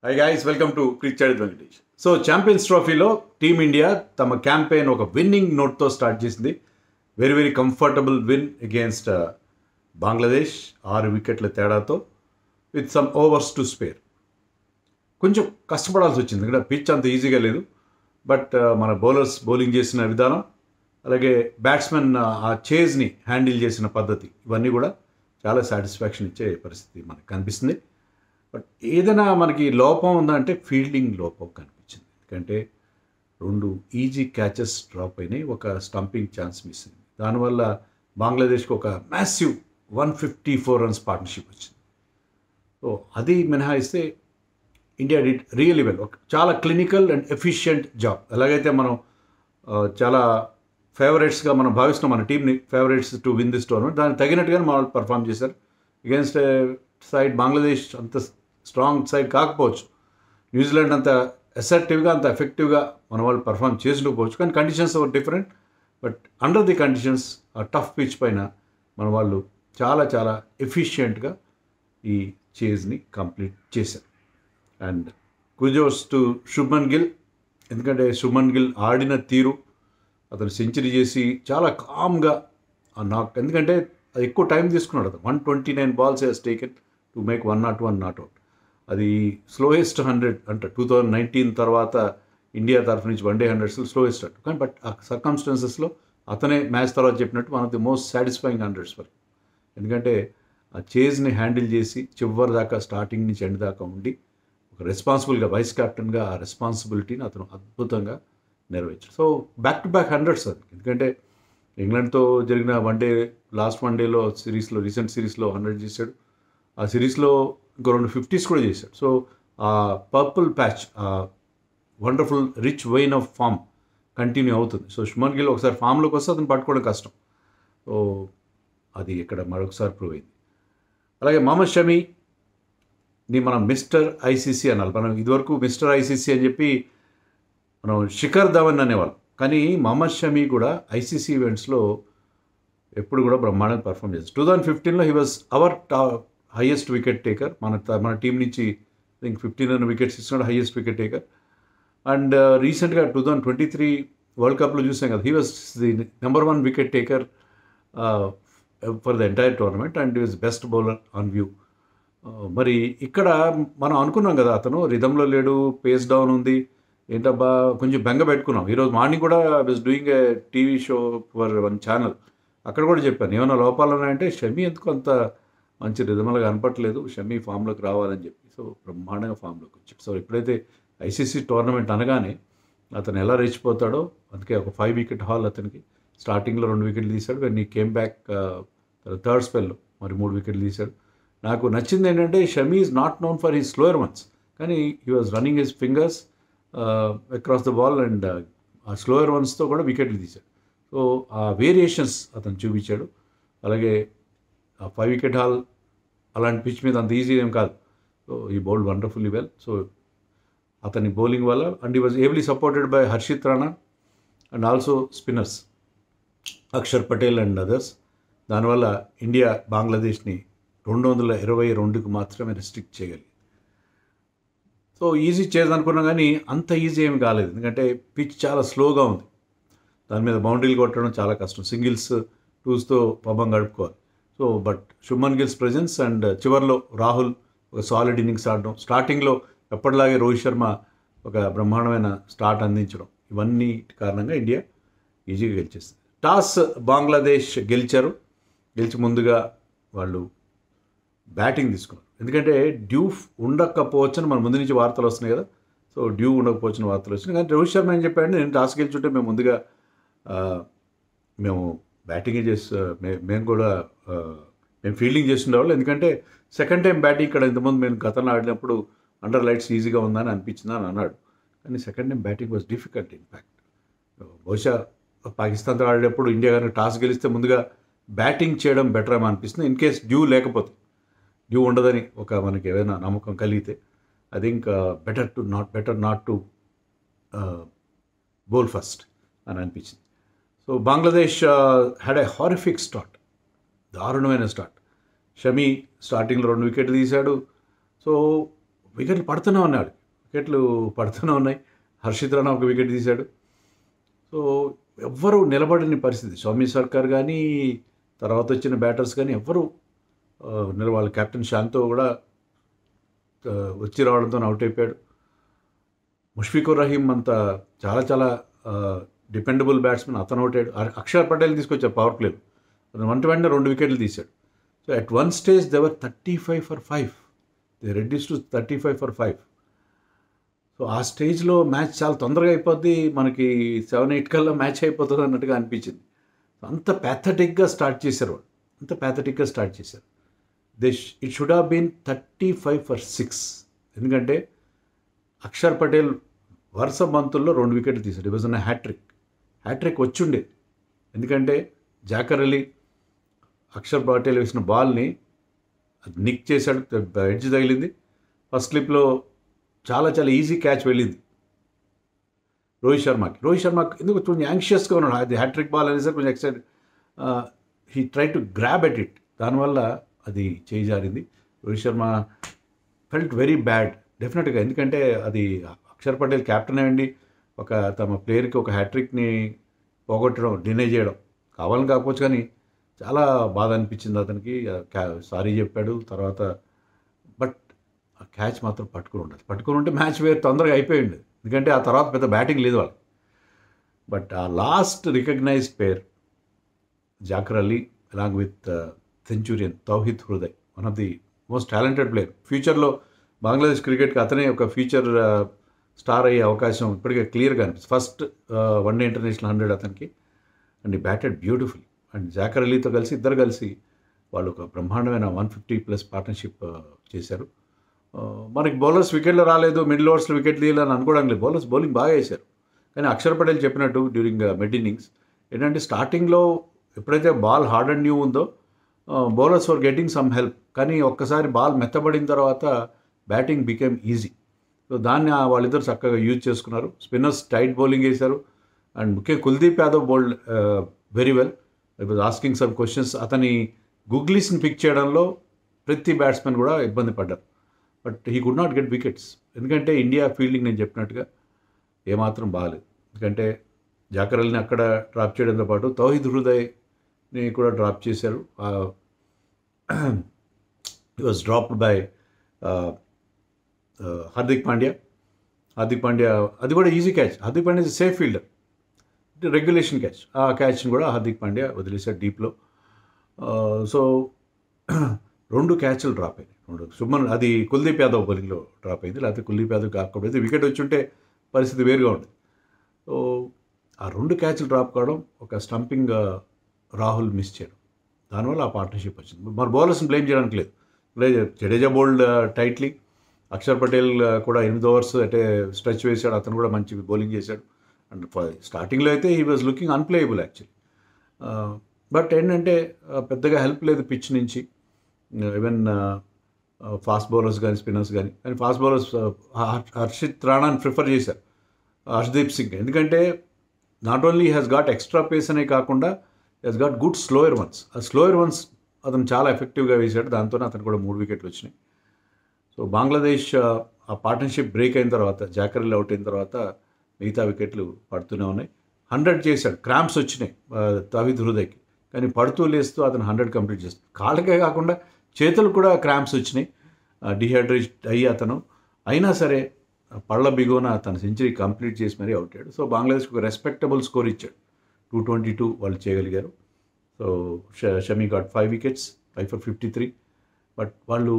Hi guys welcome to cricket Venkatesh. So champions ట్రోఫీలో team India తమ campaign ఒక విన్నింగ్ నోట్తో స్టార్ట్ చేసింది. Very very comfortable win against Bangladesh 6 వికెట్ల తేడాతో with some overs to spare. కొంచెం కష్టపడాల్సి వచ్చింది, ఇక్కడ పిచ్ అంత ఈజీగా లేదు. బట్ మన బౌలర్స్ బౌలింగ్ చేసిన విధానం, అలాగే బ్యాట్స్మెన్ ఆ చేజ్ని హ్యాండిల్ చేసిన పద్ధతి, ఇవన్నీ కూడా చాలా సాటిస్ఫాక్షన్ ఇచ్చే పరిస్థితి మనకు కనిపిస్తుంది. బట్ ఏదైనా మనకి లోపం ఉందంటే ఫీల్డింగ్ లోపం కనిపించింది. ఎందుకంటే 2 ఈజీ క్యాచెస్ డ్రాప్ అయినాయి, ఒక స్టంపింగ్ ఛాన్స్ మిస్ అయింది. దానివల్ల బంగ్లాదేశ్కి ఒక మ్యాసివ్ 154 రన్స్ పార్ట్నర్షిప్ వచ్చింది. సో అది మినహాయిస్తే ఇండియా డిడ్ రియలీ వెల్. చాలా క్లినికల్ అండ్ ఎఫిషియంట్ జాబ్. ఎలాగైతే మనం చాలా ఫేవరెట్స్గా మనం భావిస్తున్నాం, మన టీంని favourites to win this tournament, దానికి తగినట్టుగానే మన వాళ్ళు పర్ఫామ్ చేశారు. అగేన్స్ట్ సైడ్ బంగ్లాదేశ్ అంత స్ట్రాంగ్ సైడ్ కాకపోవచ్చు, న్యూజిలాండ్ అంత అసర్టివ్గా అంత ఎఫెక్టివ్గా మన వాళ్ళు పర్ఫామ్ చేసిపోవచ్చు, కానీ conditions are different. But under the conditions ఆ టఫ్ పిచ్ పైన మన వాళ్ళు చాలా చాలా ఎఫిషియెంట్గా ఈ చేజ్ని కంప్లీట్ చేశారు. And kudos to Shubman Gill, ఎందుకంటే శుభ్మన్ గిల్ ఆడిన తీరు, అతను సెంచరీ చేసి చాలా కామ్గా నాకు, ఎందుకంటే అది ఎక్కువ టైం తీసుకున్నాడు. అతను 129 balls he's taken to make 101 not out. అది స్లోయెస్ట్ 100 అంటే 2019 తర్వాత ఇండియా తరఫు నుంచి వన్డే 100s స్లోయెస్ట్ అట్. కానీ బట్ ఆ సర్కమ్స్టాన్సెస్లో అతనే మ్యాచ్ తర్వాత చెప్పినట్టు one of the most satisfying 100s వరకు. ఎందుకంటే ఆ చేజ్ని హ్యాండిల్ చేసి చివరి దాకా, స్టార్టింగ్ నుంచి ఎండ్ దాకా ఉండి ఒక రెస్పాన్సిబుల్గా వైస్ కెప్టెన్గా ఆ రెస్పాన్సిబిలిటీని అతను అద్భుతంగా నెరవేర్చాడు. So back to back 100s అది. ఎందుకంటే ఇంగ్లాండ్తో జరిగిన లాస్ట్ వన్డేలో సిరీస్లో, రీసెంట్ సిరీస్లో 100 చేశాడు. ఆ సిరీస్లో ఇంకో 2 50s కూడా చేశాడు. సో ఆ పర్పుల్ ప్యాచ్, ఆ wonderful rich vein of form continue అవుతుంది. సో శుభ్మన్ గిల్ ఒకసారి ఫామ్లోకి వస్తే అతను పట్టుకోవడం కష్టం. సో అది ఇక్కడ మరొకసారి ప్రూవ్ అయింది. అలాగే మహమ్మద్ షమీని మనం మిస్టర్ ఐసీసీ అనాలి. మనం ఇదివరకు మిస్టర్ ఐసీసీ అని చెప్పి మనం శిఖర్ ధవన్ అనేవాళ్ళం, కానీ మహమ్మద్ షమీ కూడా ఐసీసీ ఈవెంట్స్లో ఎప్పుడు కూడా బ్రహ్మాండంగా పర్ఫామ్ చేస్తారు. 2015లో he was our highest wicket taker. మన టీం నుంచి ఇంక 15 వికెట్స్ ఇస్తున్నాడు, హైయెస్ట్ వికెట్ టేకర్. అండ్ రీసెంట్గా 2023 వరల్డ్ కప్లో చూసాం కదా, he was the number 1 wicket taker for the entire tournament and he was best bowler on view. మరి ఇక్కడ మనం అనుకున్నాం కదా, అతను రిథంలో లేడు, పేస్ డౌన్ ఉంది, ఏంటబ్బా కొంచెం బెంగ పెట్టుకున్నాం. ఈరోజు మార్నింగ్ కూడా I was doing a TV show for one channel, అక్కడ కూడా చెప్పాను ఏమైనా లోపాలు ఉన్నాయంటే షమీ ఎందుకు అంత మంచి రిథంలో కనపట్లేదు, షమీ ఫామ్లోకి రావాలని చెప్పి. సో బ్రహ్మాండంగా ఫామ్లోకి వచ్చాడు. సో ఎప్పుడైతే ఐసీసీ టోర్నమెంట్ అనగానే అతను ఎలా రెచ్చిపోతాడో, అందుకే ఒక 5 వికెట్ హాల్ అతనికి. స్టార్టింగ్లో 2 వికెట్లు తీశాడు, కానీ కేమ్ బ్యాక్ థర్డ్ స్పెల్లో మరి 3 వికెట్లు తీశాడు. నాకు నచ్చింది ఏంటంటే Shami is not known for his slower ones, కానీ he was running his fingers across the ball and ఆ స్లోయర్ వన్స్తో కూడా వికెట్లు తీశాడు. సో ఆ వేరియేషన్స్ అతను చూపించాడు. అలాగే ఆ 5 వికెట్ హాల్ అలాంటి పిచ్ మీద అంత ఈజీ ఏం కాదు. సో ఈ బౌల్డ్ వండర్ఫుల్లీ వెల్. సో అతని బౌలింగ్ వల్ల అండ్ ఈ was ably supported by Harshit Rana and also spinners Axar Patel and others. దానివల్ల ఇండియా బంగ్లాదేశ్ని 222కి మాత్రమే రెస్ట్రిక్ట్ చేయగలిగింది. సో ఈజీ చేయాలనుకున్నాం, కానీ అంత ఈజీ ఏమి కాలేదు, ఎందుకంటే పిచ్ చాలా స్లోగా ఉంది. దాని మీద బౌండరీలు కొట్టడం చాలా కష్టం, సింగిల్స్ 2స్తో పబ్బం గడుపుకోవాలి. So but Shubman Gill's presence and చివర్లో రాహుల్ ఒక సాలిడ్ ఇన్నింగ్స్ ఆడడం, స్టార్టింగ్లో ఎప్పటిలాగే రోహిత్ శర్మ ఒక బ్రహ్మాండమైన స్టార్ట్ అందించడం, ఇవన్నీ కారణంగా ఇండియా ఈజీగా గెలిచేస్తుంది. టాస్ బంగ్లాదేశ్ గెలిచి ముందుగా వాళ్ళు బ్యాటింగ్ తీసుకున్నారు. ఎందుకంటే డ్యూ ఉండకపోవచ్చని మన ముందు నుంచి వార్తలు వస్తున్నాయి కదా. సో డ్యూ ఉండకపోవచ్చని వార్తలు వచ్చినాయి, కానీ రోహిత్ శర్మ ఏం చెప్పాడంటే, నేను టాస్ గెలిచుంటే మేము ముందుగా మేము బ్యాటింగే మేము కూడా మేము ఫీల్డింగ్ చేస్తుండేవాళ్ళు, ఎందుకంటే సెకండ్ టైం బ్యాటింగ్ ఇక్కడ ఇంతకుముందు మేము గతంలో ఆడినప్పుడు అండర్ లైట్స్ ఈజీగా ఉందని అనిపించింది అని అన్నాడు. కానీ second time batting was difficult impact. బహుశా పాకిస్తాన్తో ఆడేటప్పుడు ఇండియా కనుక టాస్ గెలిస్తే ముందుగా బ్యాటింగ్ చేయడం బెటర్ ఏమో అనిపిస్తుంది. ఇన్ కేస్ డ్యూ ఉండదని ఒక మనకి ఏదైనా నమ్మకం కలిగితే I think better not to bowl first అని అనిపించింది. So Bangladesh had a horrific start, దారుణమైన స్టార్ట్. షమీ స్టార్టింగ్లో 2 వికెట్లు తీశాడు. సో వికెట్లు పడుతూనే ఉన్నాడు, వికెట్లు పడుతూనే ఉన్నాయి. హర్షిత్ రాణా ఒక వికెట్ తీశాడు. సో ఎవ్వరూ నిలబడని పరిస్థితి. సౌమ్య సర్కార్ కానీ, తర్వాత వచ్చిన బ్యాటర్స్ కానీ ఎవ్వరూ వాళ్ళ కెప్టెన్ శాంతో కూడా వచ్చి రావడంతో అవుట్ అయిపోయాడు. ముష్ఫికుర్ రహీం అంత చాలా చాలా డిపెండబుల్ బ్యాట్స్మెన్, అతను అవుట్ అయ్యాడు. అక్షర్ పటేల్ తీసుకొచ్చారు పవర్ ప్లేలో, అతను వెంటనే 2 వికెట్లు తీశాడు. So at one stage they were 35 for 5, they reduce to 35 for 5. So ఆ స్టేజ్లో మ్యాచ్ చాలా తొందరగా అయిపోద్ది, మనకి 7-8 కల్లా మ్యాచ్ అయిపోతుంది అన్నట్టుగా అనిపించింది. అంత ప్యాథటిక్గా స్టార్ట్ చేశారు వాళ్ళు, అంత ప్యాథటిక్గా స్టార్ట్ చేశారు. It should have been 35 for 6, ఎందుకంటే అక్షర్ పటేల్ వరుస బంతుల్లో 2 వికెట్లు తీశాడు. ఇట్ వాజ్ అన్ హ్యాట్రిక్ వచ్చుండేది, ఎందుకంటే జాకర్ అలీ అక్షర్ పటేల్ వేసిన బాల్ని నిక్ చేశాడు, ఎడ్జ్ తగిలింది. ఫస్ట్ స్లిప్లో చాలా చాలా ఈజీ క్యాచ్ వెళ్ళింది రోహిత్ శర్మకి ఎందుకు కొంచెం యాంగ్షియస్గా ఉన్నాడు. అది హ్యాట్రిక్ బాల్ అనేసరికి కొంచెం excite, he try to grab at it, దానివల్ల అది చేయి జారింది. Rohit Sharma felt very bad డెఫినెట్గా, ఎందుకంటే అది అక్షర్ పటేల్ కెప్టెన్ అయ్యండి ఒక తమ ప్లేయర్కి ఒక హ్యాట్రిక్ని పోగొట్టడం, డినై చేయడం కావాలని కాకపోవచ్చు, కానీ చాలా బాధ అనిపించింది అతనికి. సారీ చెప్పాడు తర్వాత, బట్ ఆ క్యాచ్ మాత్రం పట్టుకుని ఉంటే మ్యాచ్ వేరు తొందరగా అయిపోయింది, ఎందుకంటే ఆ తర్వాత పెద్ద బ్యాటింగ్ లేదు వాళ్ళు. బట్ ఆ last recognised pair Jaker Ali along with centurion Towhid Hridoy, one of the most talented player. ఫ్యూచర్లో బంగ్లాదేశ్ క్రికెట్కి అతనే ఒక ఫ్యూచర్ స్టార్ అయ్యే అవకాశం ఇప్పటికే క్లియర్గా అనిపిస్తుంది. ఫస్ట్ వన్డే ఇంటర్నేషనల్ 100 అతనికి, అండ్ ఈ బ్యాటెడ్ బ్యూటిఫుల్. అండ్ జాకర్ అలీతో కలిసి ఇద్దరు కలిసి వాళ్ళు ఒక బ్రహ్మాండమైన 150+ పార్ట్నర్షిప్ చేశారు. మనకి బౌలర్స్ వికెట్లు రాలేదు, మిడిల్ ఓవర్స్లో వికెట్లు తీయాలని అనుకోవడానికి లేదు, బౌలర్స్ బౌలింగ్ బాగా వేశారు. కానీ అక్షర్ పటేల్ చెప్పినట్టు డ్యూరింగ్ మిడ్ ఇన్నింగ్స్ ఏంటంటే స్టార్టింగ్లో ఎప్పుడైతే బాల్ హార్డ్ అండ్ న్యూ ఉందో bowlers for getting some help, కానీ ఒక్కసారి బాల్ మెత్తబడిన తర్వాత బ్యాటింగ్ బికేమ్ ఈజీ. సో దాన్ని వాళ్ళిద్దరు చక్కగా యూజ్ చేసుకున్నారు. స్పిన్నర్స్ టైట్ బౌలింగ్ వేశారు, అండ్ ముఖ్యంగా Kuldeep Yadav bowled very well. I was asking some questions. అతని గుగ్లీస్ని పిక్ చేయడంలో ప్రతి బ్యాట్స్మెన్ కూడా ఇబ్బంది పడ్డారు, but he could not get wickets, ఎందుకంటే ఇండియా ఫీల్డింగ్ నేను చెప్పినట్టుగా ఏమాత్రం బాగాలేదు. ఎందుకంటే జాకర్ అలీని అక్కడ డ్రాప్ చేయడంతో పాటు తౌహిద్ హృదయ్ని కూడా డ్రాప్ చేశారు. He was dropped by Hardik Pandya, అది కూడా easy catch. Hardik Pandya is safe fielder, regulation catch. ఆ క్యాచ్ని కూడా హార్దిక్ పాండ్యా వదిలేశారు డీప్లో. సో 2 క్యాచ్లు డ్రాప్ అయినాయి. అది కుల్దీప్ యాదవ్ బౌలింగ్లో డ్రాప్ అయింది, లేకపోతే కుల్దీప్ యాదవ్ కాకపోతే వికెట్ వచ్చి ఉంటే పరిస్థితి వేరుగా ఉండేది. సో ఆ 2 క్యాచ్లు డ్రాప్ కావడం, ఒక స్టంపింగ్ రాహుల్ మిస్ చేయడం, దానివల్ల ఆ పార్ట్నర్షిప్ వచ్చింది. మరి బౌలర్స్ని బ్లేమ్ చేయడానికి లేదు. జడేజా బౌల్డ్ టైట్లీ, అక్షర్ పటేల్ కూడా 8 ఓవర్స్ అంటే స్ట్రెచ్ వేశాడు, అతను కూడా మంచి బౌలింగ్ చేశాడు. అండ్ స్టార్టింగ్లో అయితే he was looking unplayable actually. But ఏంటంటే పెద్దగా హెల్ప్ లేదు పిచ్ నుంచి, ఈవెన్ ఫాస్ట్ బౌలర్స్ కానీ స్పిన్నర్స్ కానీ ఫాస్ట్ బౌలర్స్ హర్షిత్ రాణాని ప్రిఫర్ చేశారు హర్షదీప్ సింగ్, ఎందుకంటే not only has got extra pace అనే కాకుండా has got good slower ones. ఆ స్లోయర్ వన్స్ అతను చాలా ఎఫెక్టివ్గా వేశాడు, దాంతోనే అతను కూడా 3 వికెట్లు వచ్చినాయి. సో బంగ్లాదేశ్ ఆ పార్ట్నర్షిప్ బ్రేక్ అయిన తర్వాత, జాకర్ అలీ అవుట్ అయిన తర్వాత మిగతా వికెట్లు పడుతూనే ఉన్నాయి. 100 చేశాడు, క్రాంప్స్ వచ్చినాయి తౌహిద్ హృదయ్కి, కానీ పడుతూ లేస్తూ అతను 100 కంప్లీట్ చేస్తాడు. కాళ్ళకే కాకుండా చేతులు కూడా క్రాంప్స్ వచ్చినాయి, డిహైడ్రేట్ అయ్యి అతను, అయినా సరే పళ్ళ బిగువన తన సెంచరీ కంప్లీట్ చేసి మరీ అవుట్ అయ్యాడు. సో బంగ్లాదేశ్కి ఒక రెస్పెక్టబుల్ స్కోర్ ఇచ్చాడు, 222 వాళ్ళు చేయగలిగారు. So Shami got 5 wickets, 5 for 53. But వాళ్ళు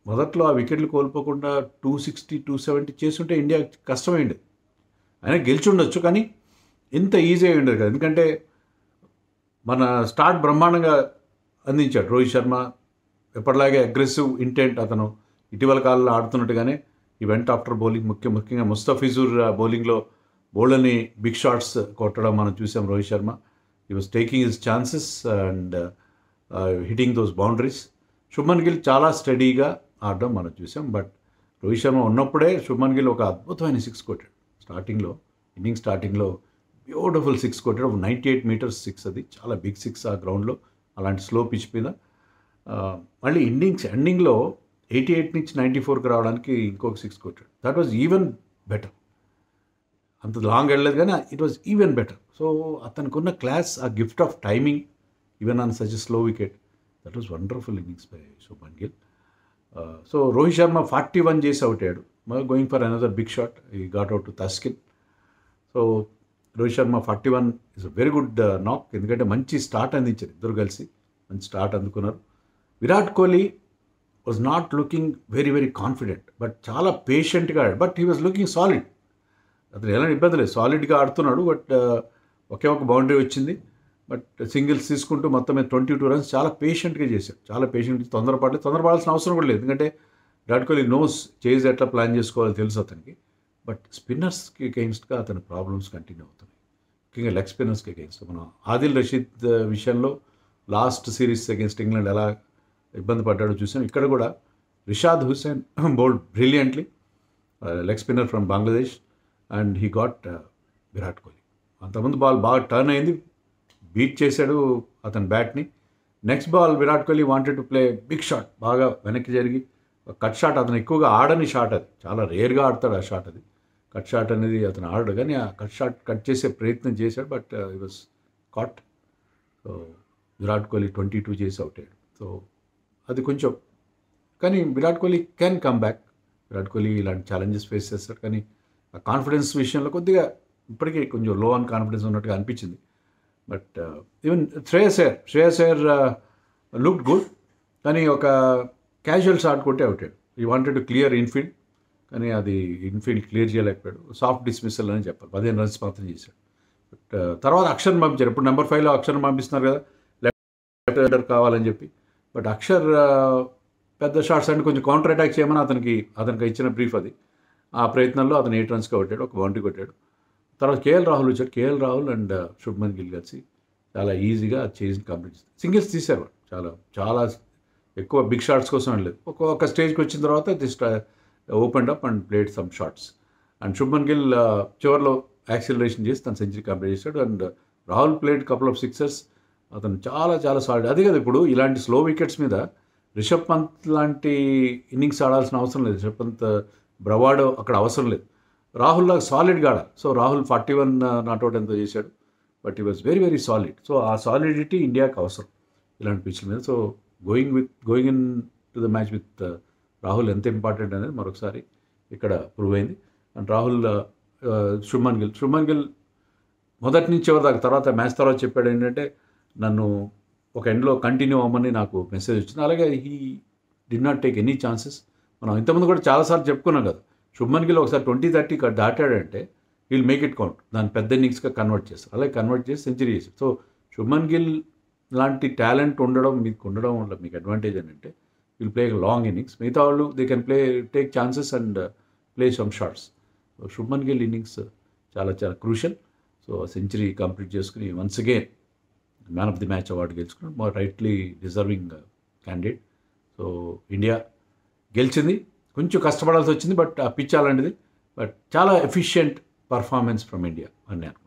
మొదట్లో ఆ వికెట్లు కోల్పోకుండా 260, 270 చేస్తుంటే ఇండియా కష్టమైంది. అయినా గెలిచి ఉండొచ్చు, కానీ ఇంత ఈజీ అయి ఉండదు కదా, ఎందుకంటే మన స్టార్ట్ బ్రహ్మాండంగా అందించాడు రోహిత్ శర్మ. ఎప్పటిలాగే అగ్రెసివ్ ఇంటెంట్, అతను ఇటీవల కాలంలో ఆడుతున్నట్టుగానే ఈ వెంట ఆఫ్టర్ బౌలింగ్ ముఖ్యంగా ముస్తఫిజుర్ బౌలింగ్లో బౌలర్ని బిగ్ షాట్స్ కొట్టడం మనం చూసాం Rohit Sharma. He was taking his chances and hitting those boundaries. Shubman Gill చాలా స్టడీగా ఆడడం మనం చూసాం, బట్ రోహిత్ శర్మ ఉన్నప్పుడే శుభ్మన్ గిల్ ఒక అద్భుతమైన 6 కొట్టాడు. ఇన్నింగ్ స్టార్టింగ్లో బ్యూటిఫుల్ 6 కొట్టాడు, 98 meters 6, అది చాలా బిగ్ 6 ఆ గ్రౌండ్లో, అలాంటి స్లో పిచ్ మీద. మళ్ళీ ఇన్నింగ్స్ ఎండింగ్లో 88 నుంచి 94కి రావడానికి ఇంకొక 6 కొట్టాడు. That was even better. అంత లాంగ్ వెళ్ళలేదు కానీ it was even better. So అతనికి ఉన్న క్లాస్, ఆ gift of timing even on such slow wicket, that was wonderful innings by Shubman Gill. So Rohit Sharma 41 చేసి అవుట్ అయ్యాడు. Going for another big shot, he got out to Taskin. So Rohit Sharma 41 is a very good knock, ఎందుకంటే మంచి start అందించారు ఇద్దరు కలిసి, మంచి start అందుకున్నారు. Virat Kohli was not looking very very confident, but చాలా పేషెంట్గా ఆడాడు. But he was looking solid. అతను ఎలాంటి ఇబ్బంది లేదు, సాలిడ్గా ఆడుతున్నాడు. బట్ ఒకే ఒక బౌండరీ వచ్చింది, బట్ సింగిల్స్ తీసుకుంటూ మొత్తం మీద 22 రన్స్ చాలా పేషెంట్గా చేశాడు. చాలా పేషెంట్గా, తొందరపడాల్సిన అవసరం కూడా లేదు, ఎందుకంటే విరాట్ కోహ్లీ నోస్ చేజ్ ఎట్లా ప్లాన్ చేసుకోవాలో తెలుసు అతనికి. బట్ స్పిన్నర్స్కి అగెయిన్స్ట్గా అతని ప్రాబ్లమ్స్ కంటిన్యూ అవుతున్నాయి, ముఖ్యంగా లెగ్ స్పిన్నర్స్కి అగెయిన్స్ట్. మనం ఆదిల్ రషీద్ విషయంలో లాస్ట్ సిరీస్ అగెయిన్స్ట్ ఇంగ్లాండ్ ఎలా ఇబ్బంది పడ్డాడో చూసాం. ఇక్కడ కూడా Rishad Hossain bowled brilliantly, leg spinner from Bangladesh, and he got Virat Kohli. అంతకుముందు బాల్ బాగా టర్న్ అయింది, బీట్ చేశాడు అతని బ్యాట్ని. Next ball Virat Kohli wanted to play big shot, బాగా వెనక్కి జరిగి కట్ షాట్. అతను ఎక్కువగా ఆడని షాట్, అది చాలా రేర్గా ఆడతాడు ఆ షాట్. అది కట్ షాట్ అనేది అతను ఆడడు, కానీ ఆ కట్ షాట్ కట్ చేసే ప్రయత్నం చేశాడు, బట్ ఈ was caught. So Virat Kohli 22 చేసి అవుట్ అయ్యాడు. సో అది కొంచెం, కానీ Virat Kohli can come back. Virat Kohli ఇలాంటి ఛాలెంజెస్ ఫేస్ చేస్తాడు, కానీ ఆ కాన్ఫిడెన్స్ విషయంలో కొద్దిగా ఇప్పటికీ కొంచెం లో ఆన్ కాన్ఫిడెన్స్ ఉన్నట్టుగా అనిపించింది. But even Shreyas Iyer looked good, కానీ ఒక క్యాజువల్ షాట్ కొట్టి అవుట్ అయ్యాడు. ఈ వాంటెడ్ టు క్లియర్ ఇన్ఫీల్డ్, కానీ అది ఇన్ఫీల్డ్ క్లియర్ చేయలేకపోయాడు. సాఫ్ట్ డిస్మిసల్ అని చెప్పాలి, 15 రన్స్ మాత్రం చేశాడు. బట్ తర్వాత అక్షర్ పంపించారు. ఇప్పుడు నెంబర్ 5లో అక్షర్ పంపిస్తున్నారు కదా, లెఫ్ట్ హ్యాండర్ కావాలని చెప్పి. బట్ అక్షర్ పెద్ద షాట్స్ అంటే కొంచెం కౌంటర్ అటాక్ చేయమని అతనికి ఇచ్చిన బ్రీఫ్ అది. ఆ ప్రయత్నంలో అతను 8 రన్స్కి కొట్టాడు, ఒక బౌండరీ కొట్టాడు. తర్వాత కేఎల్ రాహుల్ వచ్చాడు. కేఎల్ రాహుల్ అండ్ శుభ్మన్ గిల్ కలిసి చాలా ఈజీగా చేసి కంప్లీట్ చేశారు. సింగిల్స్ తీశారు, చాలా చాలా ఎక్కువ బిగ్ షాట్స్ కోసం వెళ్ళలేదు. ఒక స్టేజ్కి వచ్చిన తర్వాత just open up and played some shots. And Shubman Gill చివరిలో యాక్సిలరేషన్ చేసి తన సెంచరీ కంప్లీట్ చేశాడు. And Rahul played couple of sixers. అతను చాలా చాలా సాలిడ్. అదే కదా ఇప్పుడు ఇలాంటి స్లో వికెట్స్ మీద రిషబ్ పంత్ లాంటి ఇన్నింగ్స్ ఆడాల్సిన అవసరం లేదు. రిషబ్ పంత్ బ్రవాడో అక్కడ అవసరం లేదు. రాహుల్ లాగా సాలిడ్గా ఆడాలి. సో రాహుల్ 41 నాట్అవుట్ ఎంతో చేశాడు, బట్ ఈ was very very solid. So ఆ సాలిడిటీ ఇండియాకి అవసరం ఇలాంటి పిచ్ల మీద. So going in to the match with Rahul ఎంత ఇంపార్టెంట్ అనేది మరొకసారి ఇక్కడ ప్రూవ్ అయింది. అండ్ రాహుల్ శుభ్మన్ గిల్ మొదటి నుంచి చివరి దాకా, తర్వాత మ్యాచ్ తర్వాత చెప్పాడు ఏంటంటే, నన్ను ఒక ఎండ్లో కంటిన్యూ అవ్వమని నాకు మెసేజ్ వచ్చింది. అలాగే he did not take any chances. మనం ఇంతకుముందు కూడా చాలాసార్లు చెప్పుకున్నాం కదా, శుభ్మన్ గిల్ ఒకసారి 20-30 దాటాడంటే వీల్ మేక్ ఇట్ కౌంట్, దాన్ని పెద్ద ఇన్నింగ్స్గా కన్వర్ట్ చేస్తారు. అలాగే కన్వర్ట్ చేసి సెంచరీ చేశారు. సో శుభ్మన్ గిల్ లాంటి టాలెంట్ ఉండడం వల్ల మీకు అడ్వాంటేజ్ అని అంటే, విల్ ప్లే లాంగ్ ఇన్నింగ్స్. మిగతా వాళ్ళు they can take chances and play some shots. So Shubman Gill innings చాలా చాలా క్రూషల్. సో సెంచరీ కంప్లీట్ చేసుకుని once again man of the match award గెలుచుకున్నాడు. More rightly deserving candidate. So India గెలిచింది. కొంచెం కష్టపడాల్సి వచ్చింది, బట్ ఆ పిచ్ అలాంటిది. బట్ చాలా ఎఫిషియెంట్ పర్ఫార్మెన్స్ ఫ్రమ్ ఇండియా అని నేను